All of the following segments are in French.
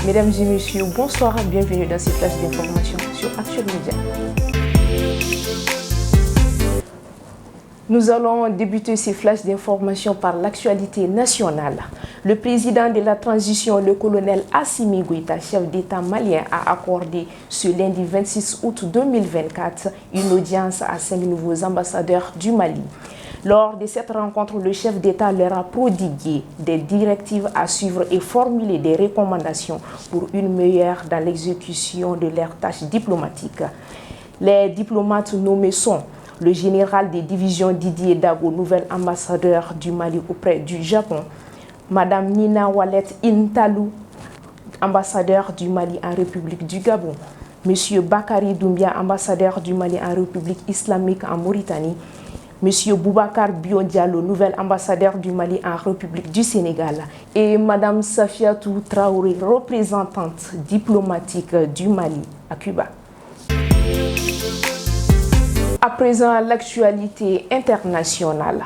Mesdames et messieurs, bonsoir, bienvenue dans ces flashs d'information sur Actuel Média. Nous allons débuter ces flashs d'information par l'actualité nationale. Le président de la transition, le colonel Assimi Goïta, chef d'État malien, a accordé ce lundi 26 août 2024 une audience à 5 nouveaux ambassadeurs du Mali. Lors de cette rencontre, le chef d'État leur a prodigué des directives à suivre et formulé des recommandations pour une meilleure dans l'exécution de leurs tâches diplomatiques. Les diplomates nommés sont le général des divisions Didier Dago, nouvel ambassadeur du Mali auprès du Japon, Madame Nina Wallet Intalou, ambassadeur du Mali en République du Gabon, Monsieur Bakary Doumbia, ambassadeur du Mali en République islamique en Mauritanie, Monsieur Boubacar Bio Diallo, nouvel ambassadeur du Mali en République du Sénégal, et Madame Safiatou Traoré, représentante diplomatique du Mali à Cuba. À présent, l'actualité internationale.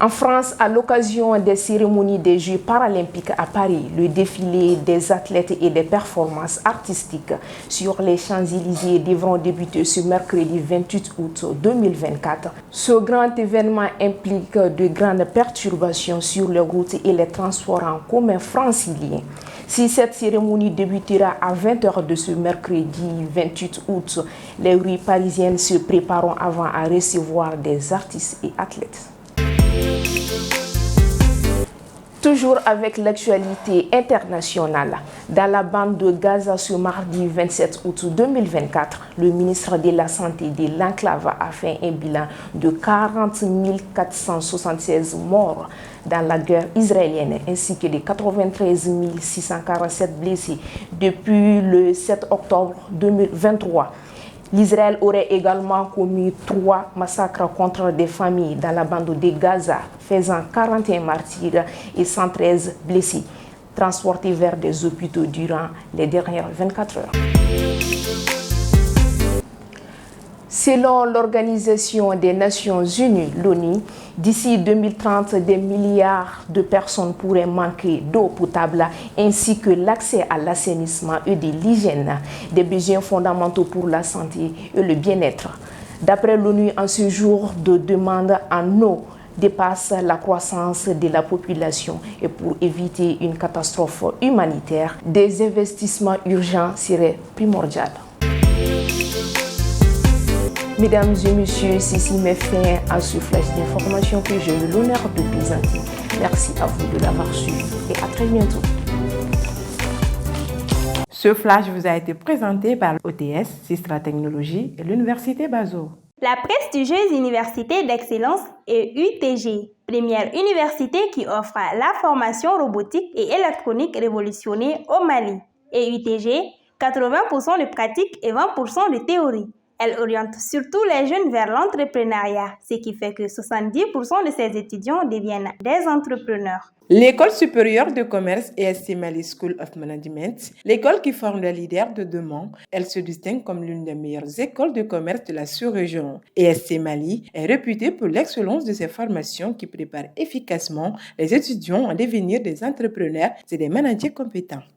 En France, à l'occasion des cérémonies des Jeux paralympiques à Paris, le défilé des athlètes et des performances artistiques sur les Champs-Élysées devront débuter ce mercredi 28 août 2024. Ce grand événement implique de grandes perturbations sur les routes et les transports en commun franciliens. Si cette cérémonie débutera à 20h de ce mercredi 28 août, les rues parisiennes se prépareront avant à recevoir des artistes et athlètes. Toujours avec l'actualité internationale, dans la bande de Gaza ce mardi 27 août 2024, le ministre de la Santé de l'enclave a fait un bilan de 40 476 morts dans la guerre israélienne ainsi que de 93 647 blessés depuis le 7 octobre 2023. L'Israël aurait également commis 3 massacres contre des familles dans la bande de Gaza, faisant 41 martyrs et 113 blessés, transportés vers des hôpitaux durant les dernières 24 heures. Selon l'Organisation des Nations Unies, l'ONU, d'ici 2030, des milliards de personnes pourraient manquer d'eau potable ainsi que l'accès à l'assainissement et de l'hygiène, des besoins fondamentaux pour la santé et le bien-être. D'après l'ONU, en ce jour de demande en eau dépasse la croissance de la population et pour éviter une catastrophe humanitaire, des investissements urgents seraient primordiaux. Mesdames et messieurs, ceci met fin à ce flash d'information que j'ai eu l'honneur de présenter. Merci à vous de l'avoir suivi et à très bientôt. Ce flash vous a été présenté par l'OTS, Sistra Technologies et l'Université Bazo. La prestigieuse Université d'Excellence est UTG, première université qui offre la formation robotique et électronique révolutionnée au Mali. Et UTG, 80% de pratique et 20% de théorie. Elle oriente surtout les jeunes vers l'entrepreneuriat, ce qui fait que 70% de ses étudiants deviennent des entrepreneurs. L'École supérieure de commerce EST Mali School of Management, l'école qui forme les leaders de demain, elle se distingue comme l'une des meilleures écoles de commerce de la sous-région. EST Mali est réputée pour l'excellence de ses formations qui préparent efficacement les étudiants à devenir des entrepreneurs et des managers compétents.